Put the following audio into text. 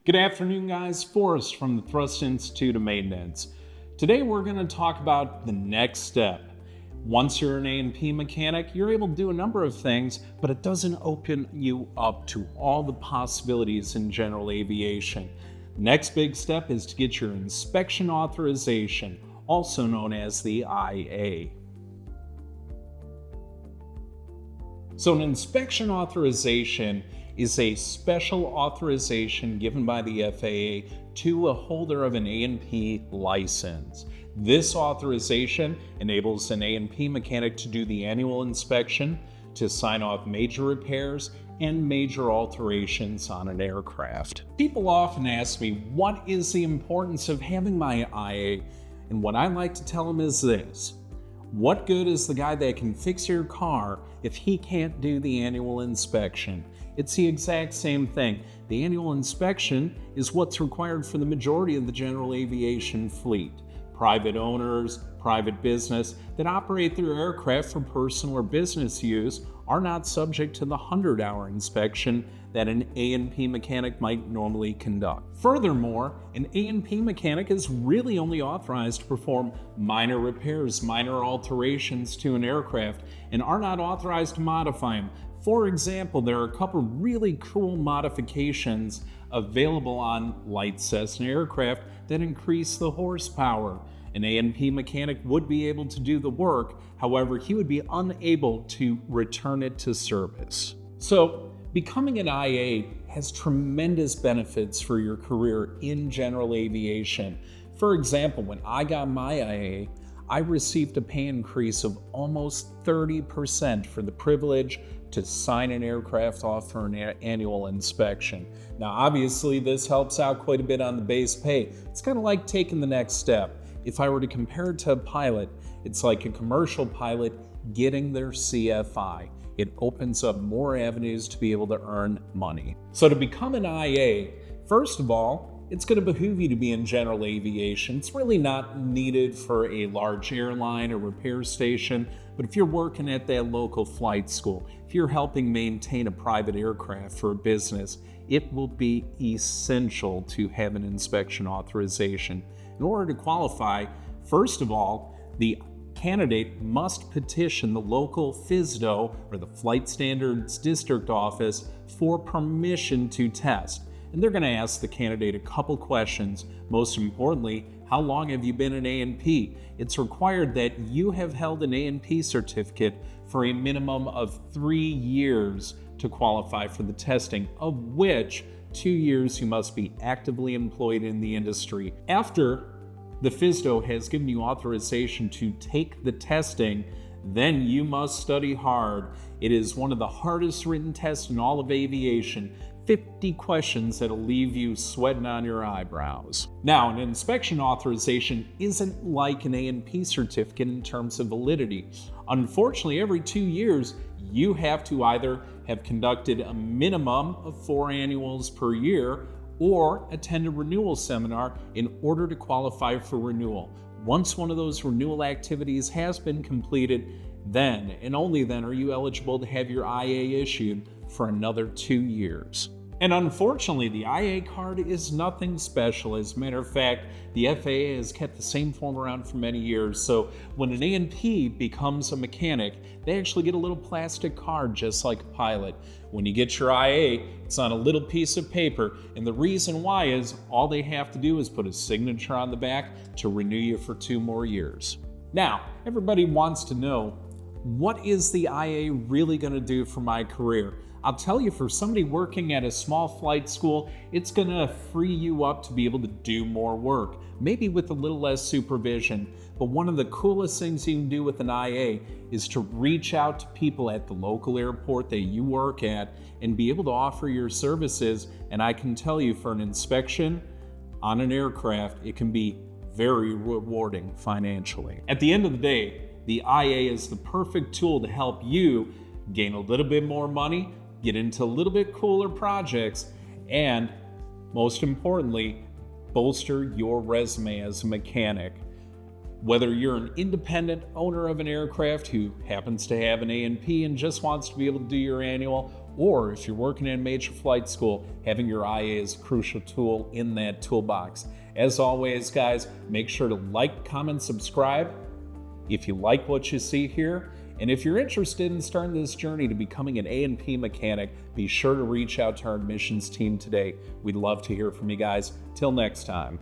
Good afternoon, guys. Forrest from the Thrust Institute of Maintenance. Today we're going to talk about the next step. Once you're an A&P mechanic, you're able to do a number of things, but it doesn't open you up to all the possibilities in general aviation. Next big step is to get your inspection authorization, also known as the IA. So an inspection authorization is a special authorization given by the FAA to a holder of an A&P license. This authorization enables an A&P mechanic to do the annual inspection, to sign off major repairs and major alterations on an aircraft. People often ask me, what is the importance of having my IA? And what I like to tell them is this: what good is the guy that can fix your car if he can't do the annual inspection? It's the exact same thing. The annual inspection is what's required for the majority of the general aviation fleet. Private owners, private business that operate their aircraft for personal or business use are not subject to the 100-hour inspection that an A&P mechanic might normally conduct. Furthermore, an A&P mechanic is really only authorized to perform minor repairs, minor alterations to an aircraft, and are not authorized to modify them. For example, there are a couple really cool modifications available on light Cessna aircraft that increase the horsepower. An A&P mechanic would be able to do the work, however, he would be unable to return it to service. So, becoming an IA has tremendous benefits for your career in general aviation. For example, when I got my IA, I received a pay increase of almost 30% for the privilege to sign an aircraft off for an annual inspection. Now, obviously, this helps out quite a bit on the base pay. It's kind of like taking the next step. If I were to compare it to a pilot, it's like a commercial pilot getting their CFI. It opens up more avenues to be able to earn money. So to become an IA, first of all, it's going to behoove you to be in general aviation. It's really not needed for a large airline or repair station, but if you're working at that local flight school, if you're helping maintain a private aircraft for a business, it will be essential to have an inspection authorization. In order to qualify, first of all, the candidate must petition the local FSDO, or the Flight Standards District Office, for permission to test. And they're going to ask the candidate a couple questions. Most importantly, how long have you been an A&P? It's required that you have held an A&P certificate for a minimum of 3 years to qualify for the testing, of which 2 years you must be actively employed in the industry. After the FSDO has given you authorization to take the testing, then you must study hard. It is one of the hardest written tests in all of aviation. 50 questions that'll leave you sweating on your eyebrows. Now, an inspection authorization isn't like an A&P certificate in terms of validity. Unfortunately, every 2 years, you have to either have conducted a minimum of 4 annuals per year or attend a renewal seminar in order to qualify for renewal. Once one of those renewal activities has been completed, then and only then are you eligible to have your IA issued for another 2 years. And unfortunately, the IA card is nothing special. As a matter of fact, the FAA has kept the same form around for many years. So when an A&P becomes a mechanic, they actually get a little plastic card just like a pilot. When you get your IA, it's on a little piece of paper. And the reason why is all they have to do is put a signature on the back to renew you for 2 more years. Now, everybody wants to know, what is the IA really going to do for my career? I'll tell you, for somebody working at a small flight school, it's going to free you up to be able to do more work, maybe with a little less supervision. But one of the coolest things you can do with an IA is to reach out to people at the local airport that you work at and be able to offer your services. And I can tell you, for an inspection on an aircraft, it can be very rewarding financially. At the end of the day, the IA is the perfect tool to help you gain a little bit more money, get into a little bit cooler projects, and most importantly, bolster your resume as a mechanic. Whether you're an independent owner of an aircraft who happens to have an A&P and just wants to be able to do your annual, or if you're working in a major flight school, having your IA is a crucial tool in that toolbox. As always, guys, make sure to like, comment, subscribe if you like what you see here. And if you're interested in starting this journey to becoming an A&P mechanic, be sure to reach out to our admissions team today. We'd love to hear from you guys. Till next time.